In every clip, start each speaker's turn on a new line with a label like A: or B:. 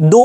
A: 2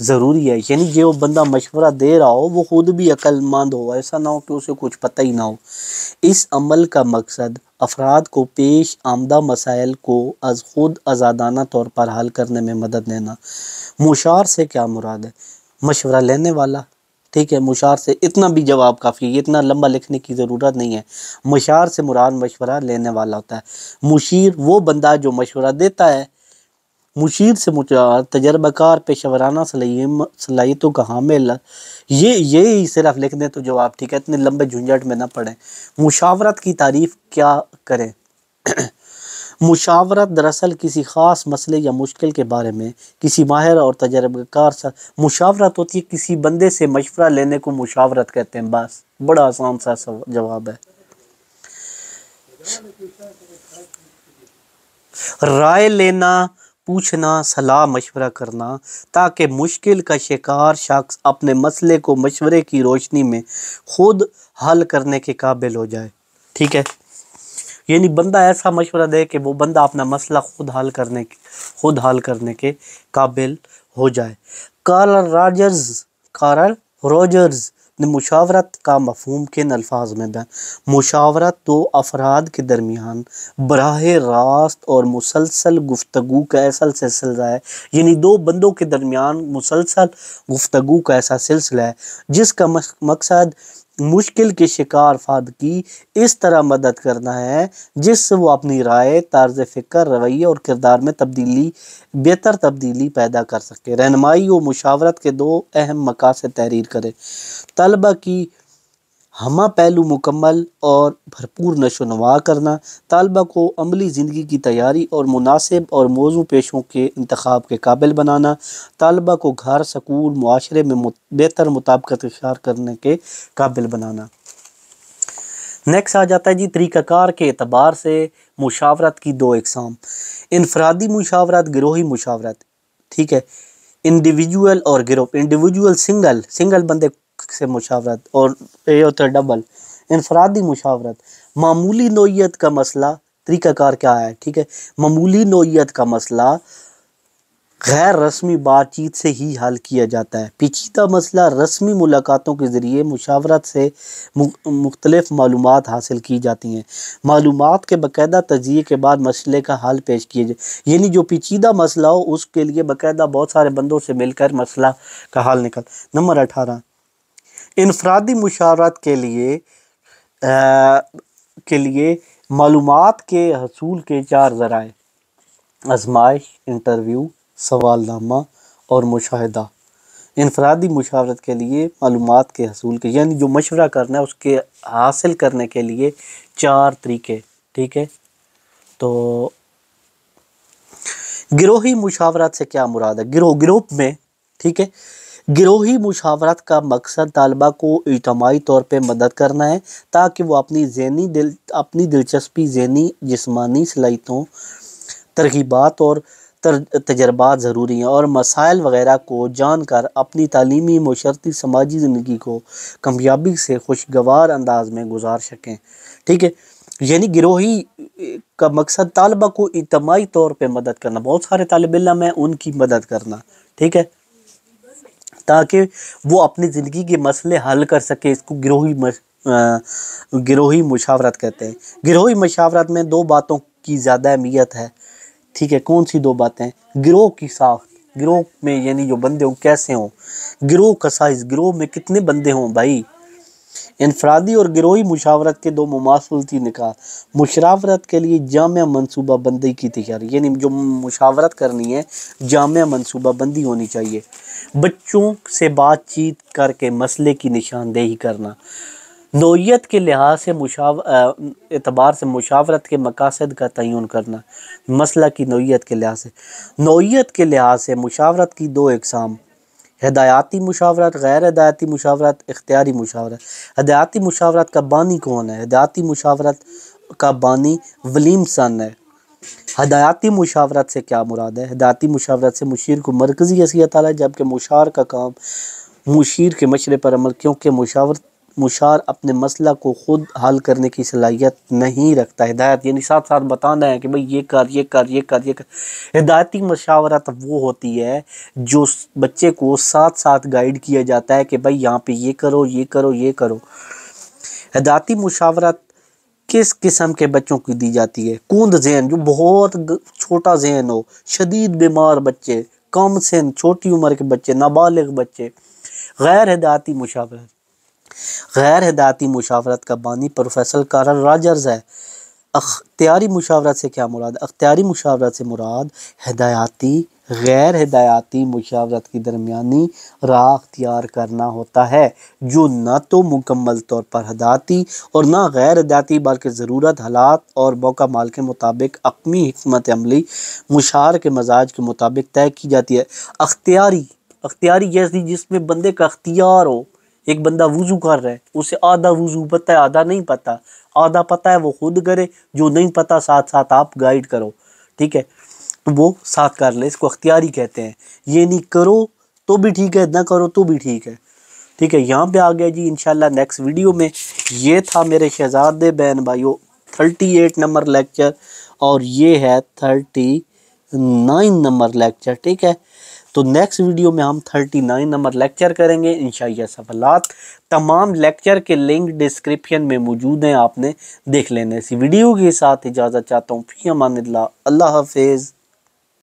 A: ضروری ہے، یعنی جو بندہ مشورہ دے رہا ہو وہ خود بھی عقل مند ہو، ایسا نہ ہو کہ اسے کچھ پتہ ہی نہ ہو۔ اس عمل کا مقصد افراد کو پیش آمدہ مسائل کو از خود آزادانہ طور پر حل کرنے میں مدد دینا۔ مشار سے کیا مراد ہے؟ مشورہ لینے والا، ٹھیک ہے، مشار سے اتنا بھی جواب کافی ہے، یہ اتنا لمبا لکھنے کی ضرورت نہیں ہے۔ مشار سے مراد مشورہ لینے والا ہوتا ہے۔ مشیر وہ بندہ جو مشورہ دیتا ہے۔ مشیر سے مراد تجربہ کار پیشہ ورانہ صلاحیتوں کا حامل۔ یہی صرف لکھ دیں تو جواب ٹھیک ہے، اتنے لمبے جھنجھٹ میں نہ پڑیں۔ مشاورت کی تعریف کیا کریں؟ مشاورت دراصل کسی خاص مسئلے یا مشکل کے بارے میں کسی ماہر اور تجربہ کار سے مشاورت ہوتی ہے، کسی بندے سے مشورہ لینے کو مشاورت کہتے ہیں، بس بڑا آسان سا جواب ہے۔ رائے لینا، پوچھنا، صلاح مشورہ کرنا تاکہ مشکل کا شکار شخص اپنے مسئلے کو مشورے کی روشنی میں خود حل کرنے کے قابل ہو جائے، ٹھیک ہے، یعنی بندہ ایسا مشورہ دے کہ وہ بندہ اپنا مسئلہ خود حل کرنے کے قابل ہو جائے۔ کارل روجرز نے مشاورت کا مفہوم کن الفاظ میں بیان؟ مشاورت دو افراد کے درمیان براہ راست اور مسلسل گفتگو کا ایسا سلسلہ ہے، یعنی دو بندوں کے درمیان مسلسل گفتگو کا ایسا سلسلہ ہے جس کا مقصد مشکل کے شکار افراد کی اس طرح مدد کرنا ہے جس سے وہ اپنی رائے، طرز فکر، رویہ اور کردار میں بہتر تبدیلی پیدا کر سکے۔ رہنمائی و مشاورت کے دو اہم مقاصد تحریر کریں۔ طلبہ کی ہمہ پہلو مکمل اور بھرپور نشو و نما کرنا، طلبہ کو عملی زندگی کی تیاری اور مناسب اور موضوع پیشوں کے انتخاب کے قابل بنانا، طلبہ کو گھر، سکول، معاشرے میں بہتر مطابقت اختیار کرنے کے قابل بنانا۔ نیکسٹ آ جاتا ہے جی طریقہ کار کے اعتبار سے مشاورت کی دو اقسام: انفرادی مشاورت، گروہی مشاورت، ٹھیک ہے، انڈیویجول اور گروپ۔ انڈیویجول سنگل بندے سے مشاورت، اور یہ ہوتا ہے ڈبل۔ انفرادی مشاورت معمولی نوعیت کا مسئلہ، طریقہ کار کیا ہے، ٹھیک ہے، معمولی نوعیت کا مسئلہ غیر رسمی بات چیت سے ہی حل کیا جاتا ہے۔ پیچیدہ مسئلہ رسمی ملاقاتوں کے ذریعے مشاورت سے مختلف معلومات حاصل کی جاتی ہیں۔ معلومات کے باقاعدہ تجزیے کے بعد مسئلے کا حل پیش کیے جائے، یعنی جو پیچیدہ مسئلہ ہو اس کے لیے باقاعدہ بہت سارے بندوں سے مل کر مسئلہ کا حل نکل۔ نمبر 18، انفرادی مشاورت کے لیے معلومات کے حصول کے 4 ذرائع: آزمائش، انٹرویو، سوال نامہ اور مشاہدہ۔ انفرادی مشاورت کے لیے معلومات کے حصول کے، یعنی جو مشورہ کرنا ہے اس کے حاصل کرنے کے لیے 4 طریقے، ٹھیک ہے۔ تو گروہی مشاورت سے کیا مراد ہے؟ گروپ میں، ٹھیک ہے، گروہی مشاورت کا مقصد طالبہ کو اجتماعی طور پہ مدد کرنا ہے تاکہ وہ اپنی دلچسپی، ذہنی جسمانی صلاحیتوں، ترغیبات اور تجربات ضروری ہیں اور مسائل وغیرہ کو جان کر اپنی تعلیمی، معاشرتی، سماجی زندگی کو کامیابی سے خوشگوار انداز میں گزار سکیں، ٹھیک ہے، یعنی گروہی کا مقصد طالبہ کو اجتماعی طور پہ مدد کرنا، بہت سارے طالب علم ہیں ان کی مدد کرنا، ٹھیک ہے، تاکہ وہ اپنی زندگی کے مسئلے حل کر سکے۔ اس کو گروہی مشاورت کہتے ہیں۔ گروہی مشاورت میں 2 باتوں کی زیادہ اہمیت ہے، ٹھیک ہے، کون سی 2 باتیں؟ گروہ کی ساخت، گروہ میں یعنی جو بندے ہوں کیسے ہوں، گروہ کا سائز، گروہ میں کتنے بندے ہوں بھائی۔ انفرادی اور گروہی مشاورت کے 2 مماثلتی نکات: مشاورت کے لیے جامع منصوبہ بندی کی تیاری، یعنی جو مشاورت کرنی ہے جامع منصوبہ بندی ہونی چاہیے۔ بچوں سے بات چیت کر کے مسئلے کی نشاندہی کرنا۔ نوعیت کے لحاظ سے اعتبار سے مشاورت کے مقاصد کا تعین کرنا۔ مسئلہ کی نوعیت کے لحاظ سے، نوعیت کے لحاظ سے مشاورت کی 2 اقسام: ہدایاتی مشاورت، غیر ہدایاتی مشاورت، اختیاری مشاورت۔ ہدایاتی مشاورت کا بانی کون ہے؟ ہدایاتی مشاورت کا بانی ولیمسن ہے۔ ہدایاتی مشاورت سے کیا مراد ہے؟ ہدایاتی مشاورت سے مشیر کو مرکزی حیثیت ہے، جبکہ مشار کا کام مشیر کے مشورے پر عمل، کیونکہ مشار اپنے مسئلہ کو خود حل کرنے کی صلاحیت نہیں رکھتا۔ ہدایت یعنی ساتھ ساتھ بتانا ہے کہ بھئی یہ کر یہ کر یہ کر یہ کر۔ ہدایتی مشاورت وہ ہوتی ہے جو بچے کو ساتھ ساتھ گائیڈ کیا جاتا ہے کہ بھئی یہاں پہ یہ کرو یہ کرو یہ کرو۔ ہدایتی مشاورت کس قسم کے بچوں کو دی جاتی ہے؟ کند ذہن، جو بہت چھوٹا ذہن ہو، شدید بیمار بچے، کم سن چھوٹی عمر کے بچے، نابالغ بچے۔ غیر ہدایتی مشاورت، غیر ہدایتی مشاورت کا بانی پروفیسر کارل راجرز ہے۔ اختیاری مشاورت سے کیا مراد ہے؟ اختیاری مشاورت سے مراد ہدایاتی غیر ہدایاتی مشاورت کی درمیانی راہ اختیار کرنا ہوتا ہے، جو نہ تو مکمل طور پر ہدایاتی اور نہ غیر ہدایاتی بلکہ ضرورت، حالات اور موقع مال کے مطابق اقمی حکمت عملی مشار کے مزاج کے مطابق طے کی جاتی ہے۔ اختیاری جیسی جس میں بندے کا اختیار ہو۔ ایک بندہ وضو کر رہا ہے، اسے آدھا وضو پتہ ہے آدھا نہیں پتہ، آدھا پتہ ہے وہ خود کرے، جو نہیں پتہ ساتھ ساتھ آپ گائیڈ کرو، ٹھیک ہے، تو وہ ساتھ کر لے، اس کو اختیاری کہتے ہیں۔ یہ نہیں کرو تو بھی ٹھیک ہے، نہ کرو تو بھی ٹھیک ہے، ٹھیک ہے۔ یہاں پہ آ گیا جی انشاءاللہ نیکسٹ ویڈیو میں۔ یہ تھا میرے شہزادے بہن بھائیو 38 نمبر لیکچر، اور یہ ہے 39 نمبر لیکچر، ٹھیک ہے۔ تو نیکسٹ ویڈیو میں ہم 39 نمبر لیکچر کریں گے انشاءاللہ سوالات۔ تمام لیکچر کے لنک ڈسکرپشن میں موجود ہیں، آپ نے دیکھ لینے۔ اسی ویڈیو کے ساتھ اجازت چاہتا ہوں، فی امان اللہ، اللہ حافظ۔